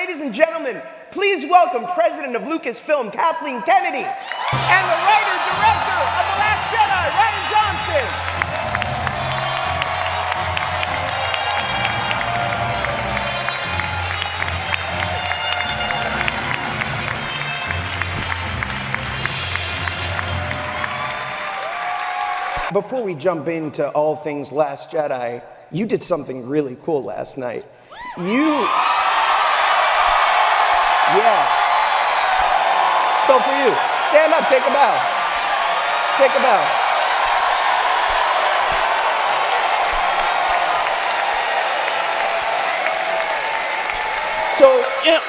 ladies and gentlemen, please welcome President of Lucasfilm, Kathleen Kennedy, and the writer-director of The Last Jedi, Rian Johnson. Before we jump into all things Last Jedi, you did something really cool last night. Yeah. It's all for you. Stand up, take a bow. Take a bow. So,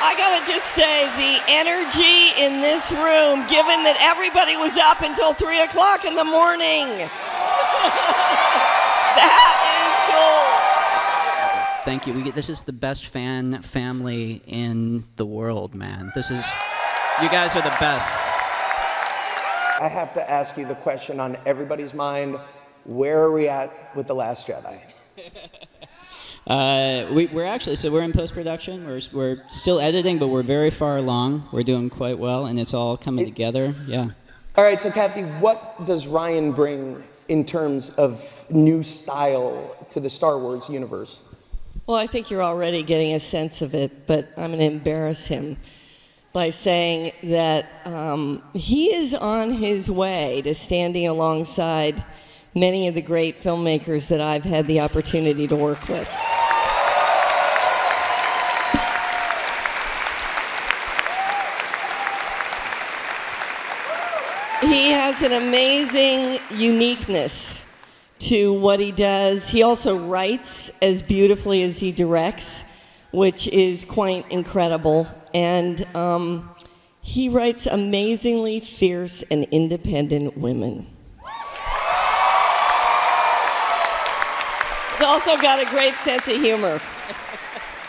I gotta just say, the energy in this room, given that everybody was up until 3 o'clock in the morning. That is cool. Thank you. This is the best fan family in the world, man. You guys are the best. I have to ask you the question on everybody's mind. Where are we at with The Last Jedi? We're in post-production. We're still editing, but we're very far along. We're doing quite well, and it's all coming together. Yeah. All right, so Kathy, what does Rian bring in terms of new style to the Star Wars universe? Well, I think you're already getting a sense of it, but I'm going to embarrass him by saying that he is on his way to standing alongside many of the great filmmakers that I've had the opportunity to work with. He has an amazing uniqueness to what he does. He also writes as beautifully as he directs, which is quite incredible. And he writes amazingly fierce and independent women. He's also got a great sense of humor.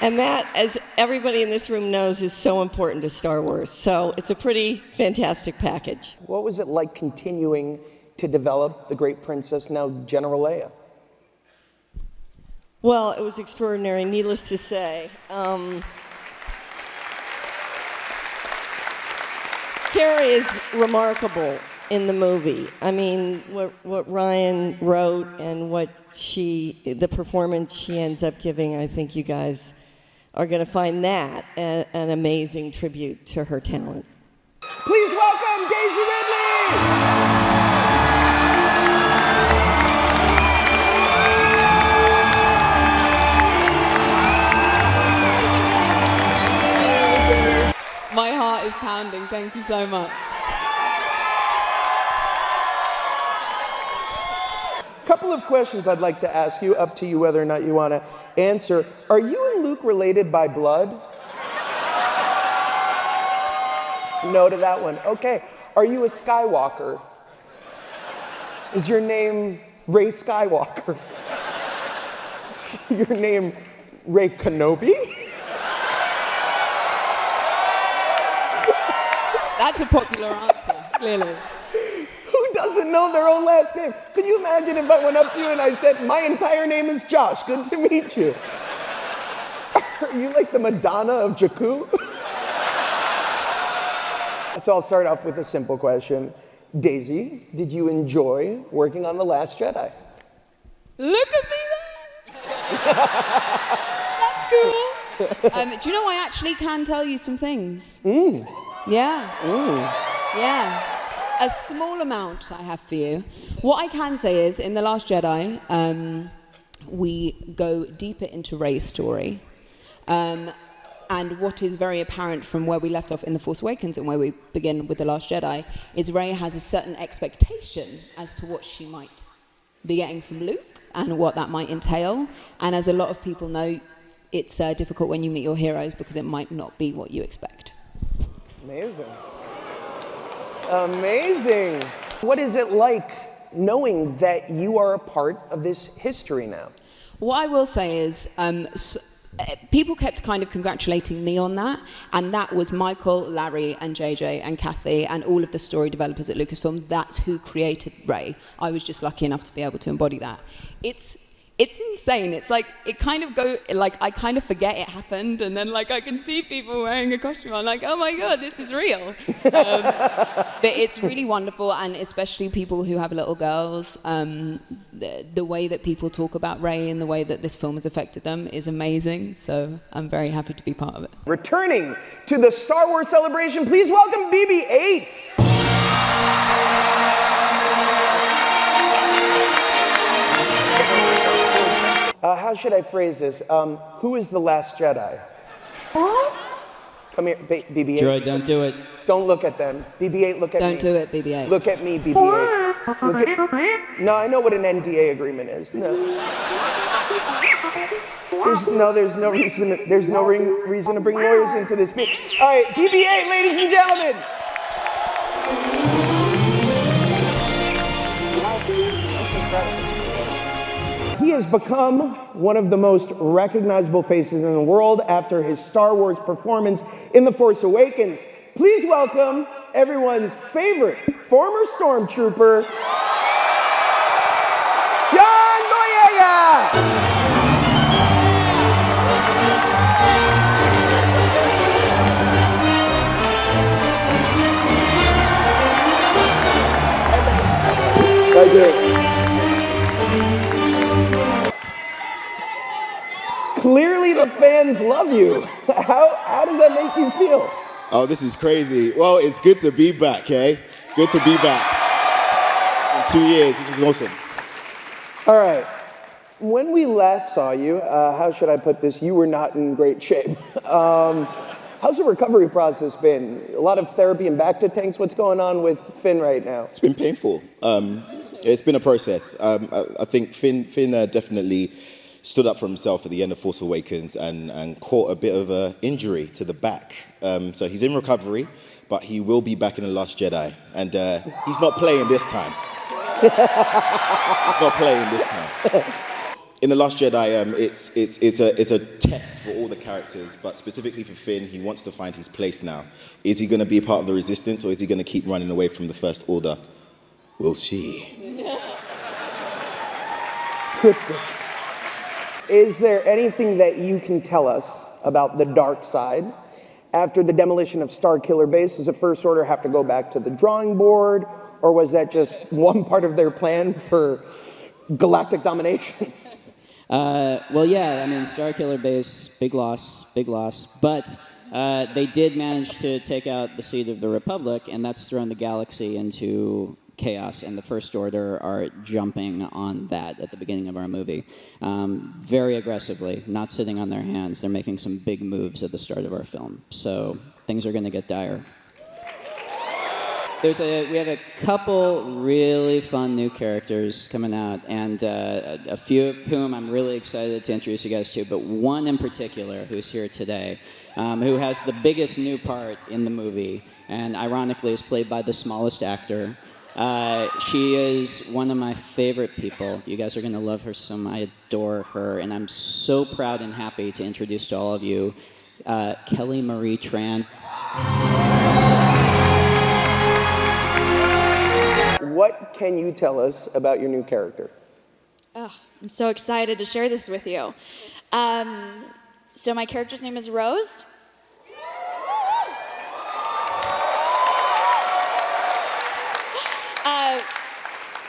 And that, as everybody in this room knows, is so important to Star Wars. So it's a pretty fantastic package. What was it like continuing to develop the great princess, now General Leia? Well, it was extraordinary, needless to say. Carrie is remarkable in the movie. I mean, what Rian wrote and the performance she ends up giving, I think you guys are going to find that an amazing tribute to her talent. Please welcome Daisy Ridley! My heart is pounding. Thank you so much. Couple of questions I'd like to ask you, up to you whether or not you want to answer. Are you and Luke related by blood? No to that one. Okay. Are you a Skywalker? Is your name Rey Skywalker? Is your name Rey Kenobi? That's a popular answer, clearly. Who doesn't know their own last name? Could you imagine if I went up to you and I said, my entire name is Josh, good to meet you? Are you like the Madonna of Jakku? So I'll start off with a simple question. Daisy, did you enjoy working on The Last Jedi? Look at me there! That's cool. Do you know, I actually can tell you some things. Yeah. Yeah. A small amount I have for you. What I can say is, in The Last Jedi, we go deeper into Rey's story. And what is very apparent from where we left off in The Force Awakens and where we begin with The Last Jedi is Rey has a certain expectation as to what she might be getting from Luke and what that might entail. And as a lot of people know, it's difficult when you meet your heroes because it might not be what you expect. Amazing. Amazing. What is it like knowing that you are a part of this history now? What I will say is, people kept kind of congratulating me on that, and that was Michael, Larry, and JJ, and Kathy, and all of the story developers at Lucasfilm. That's who created Rey. I was just lucky enough to be able to embody that. It's it's insane. It's like, it kind of I kind of forget it happened, and then like I can see people wearing a costume. I'm like, oh my God, this is real. But it's really wonderful, and especially people who have little girls, the way that people talk about Rey and the way that this film has affected them is amazing. So I'm very happy to be part of it. Returning to the Star Wars celebration, please welcome BB-8. How should I phrase this? Who is the last Jedi? Come here, BB-8. Droid, don't do it. Don't look at them. BB-8, look at me. Don't do it, BB-8. Look at me, BB-8. No, I know what an NDA agreement is. No. There's no reason to bring lawyers into this meeting. All right, BB-8, ladies and gentlemen. He has become one of the most recognizable faces in the world after his Star Wars performance in The Force Awakens. Please welcome everyone's favorite former stormtrooper, John Boyega! Thank you. Clearly the fans love you. How does that make you feel? Oh, this is crazy. Well, it's good to be back, eh? Good to be back. In 2 years, this is awesome. All right. When we last saw you, how should I put this? You were not in great shape. How's the recovery process been? A lot of therapy and back to tanks. What's going on with Finn right now? It's been painful. It's been a process. I think Finn definitely stood up for himself at the end of Force Awakens and caught a bit of an injury to the back. So he's in recovery, but he will be back in The Last Jedi. And he's not playing this time. He's not playing this time. In The Last Jedi, it's a test for all the characters, but specifically for Finn, he wants to find his place now. Is he going to be a part of the Resistance, or is he going to keep running away from the First Order? We'll see. Cryptic. Is there anything that you can tell us about the dark side? After the demolition of Starkiller Base, does the First Order have to go back to the drawing board? Or was that just one part of their plan for galactic domination? Well, yeah, I mean, Starkiller Base, big loss. But they did manage to take out the seat of the Republic, and that's thrown the galaxy into chaos, and the First Order are jumping on that at the beginning of our movie. Very aggressively, not sitting on their hands. They're making some big moves at the start of our film. So things are going to get dire. We have a couple really fun new characters coming out, and a few of whom I'm really excited to introduce you guys to, but one in particular who's here today, who has the biggest new part in the movie, and ironically is played by the smallest actor. She is one of my favorite people. You guys are going to love her so much. I adore her, and I'm so proud and happy to introduce to all of you Kelly Marie Tran. What can you tell us about your new character? Oh, I'm so excited to share this with you. So my character's name is Rose.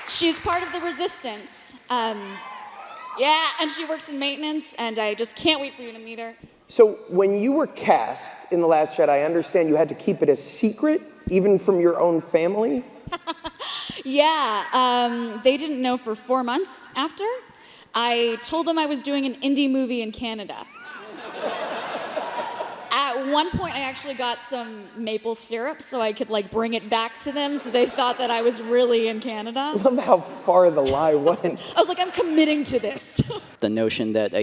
She's part of the Resistance. Yeah, and she works in maintenance, and I just can't wait for you to meet her. So when you were cast in The Last Jedi, I understand you had to keep it a secret, even from your own family? Yeah, they didn't know for 4 months after. I told them I was doing an indie movie in Canada. At one point, I actually got some maple syrup so I could like bring it back to them, so they thought that I was really in Canada. I love how far the lie went. I was like, I'm committing to this. The notion that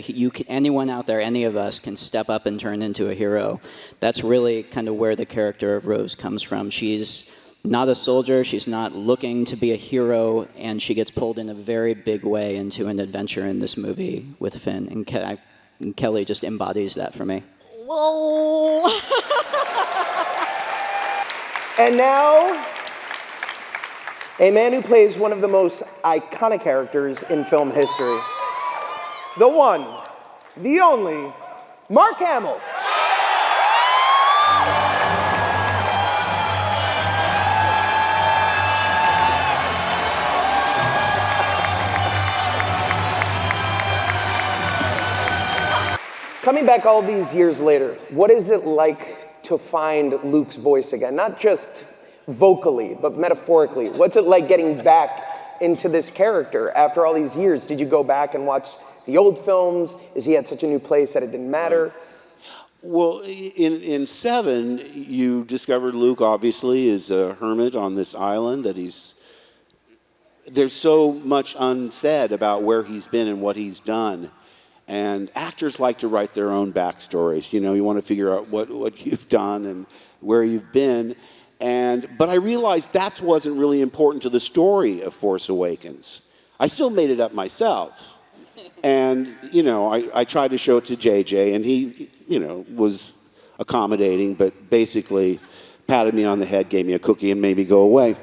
anyone out there, any of us, can step up and turn into a hero, that's really kind of where the character of Rose comes from. She's not a soldier, she's not looking to be a hero, and she gets pulled in a very big way into an adventure in this movie with Finn, and Kelly just embodies that for me. Whoa. And now, a man who plays one of the most iconic characters in film history. the one, the only, Mark Hamill. Coming back all these years later, what is it like to find Luke's voice again? Not just vocally, but metaphorically. What's it like getting back into this character after all these years? Did you go back and watch the old films? Is he at such a new place that it didn't matter? Well, in VII, you discovered Luke obviously is a hermit on this island, that there's so much unsaid about where he's been and what he's done. And actors like to write their own backstories. You know, you want to figure out what you've done and where you've been. But I realized that wasn't really important to the story of Force Awakens. I still made it up myself. And, you know, I tried to show it to JJ, and he, you know, was accommodating, but basically patted me on the head, gave me a cookie, and made me go away.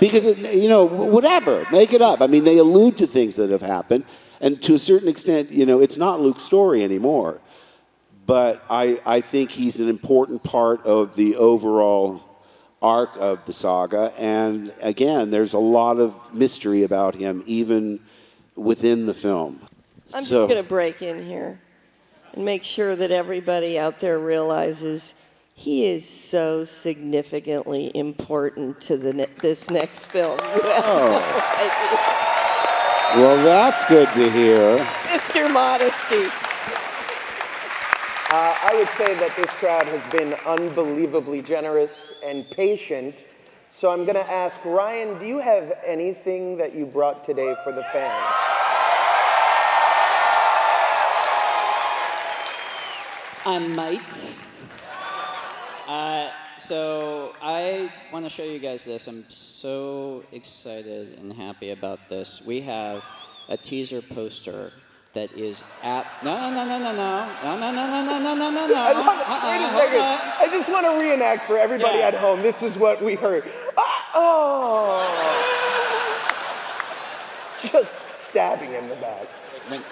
Because, you know, whatever, make it up. I mean, they allude to things that have happened. And to a certain extent, you know, it's not Luke's story anymore. But I think he's an important part of the overall arc of the saga. And again, there's a lot of mystery about him, even within the film. I'm just going to break in here and make sure that everybody out there realizes he is so significantly important to this next film. Oh. Well, that's good to hear. Mr. Modesty. I would say that this crowd has been unbelievably generous and patient. So I'm going to ask, Ryan, do you have anything that you brought today for the fans? I might. So I want to show you guys this. I'm so excited and happy about this. We have a teaser poster that is no. Wait a second. I just want to reenact for everybody at home. This is what we heard. Oh. Just stabbing in the back.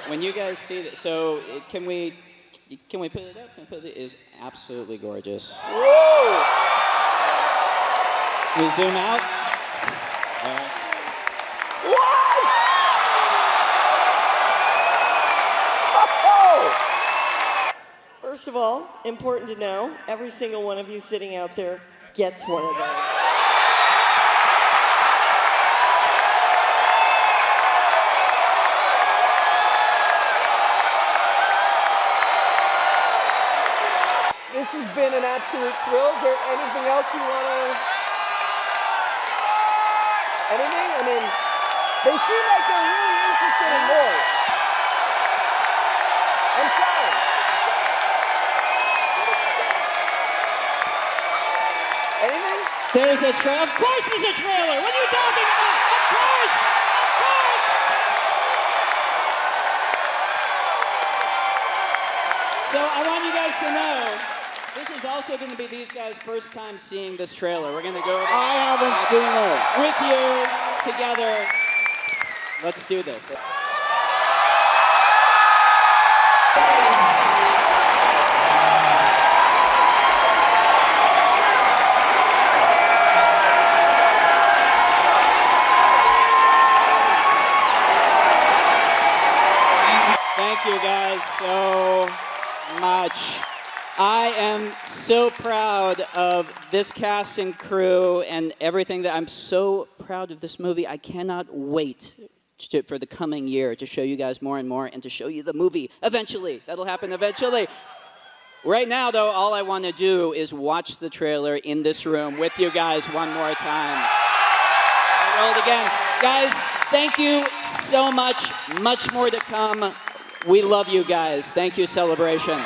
When you guys see that, so can we put it up? It is absolutely gorgeous. Whoa! We zoom out. What? Oh! First of all, important to know, every single one of you sitting out there gets one of those. This has been an absolute thrill. Is there anything else you want to... Anything? I mean, they seem like they're really interested in more. I'm trying. Anything? There's a trailer. Of course there's a trailer. What are you talking about? Of course! Of course! So I want you guys to know, this is also going to be these guys' first time seeing this trailer. We're going to go over I haven't seen it. with you together. Let's do this. Thank you guys so much. I am so proud of this cast and crew and everything that I'm so proud of this movie. I cannot wait for the coming year to show you guys more and more and to show you the movie eventually. That'll happen eventually. Right now, though, all I want to do is watch the trailer in this room with you guys one more time. Roll it again. Guys, thank you so much. Much more to come. We love you guys. Thank you, Celebration.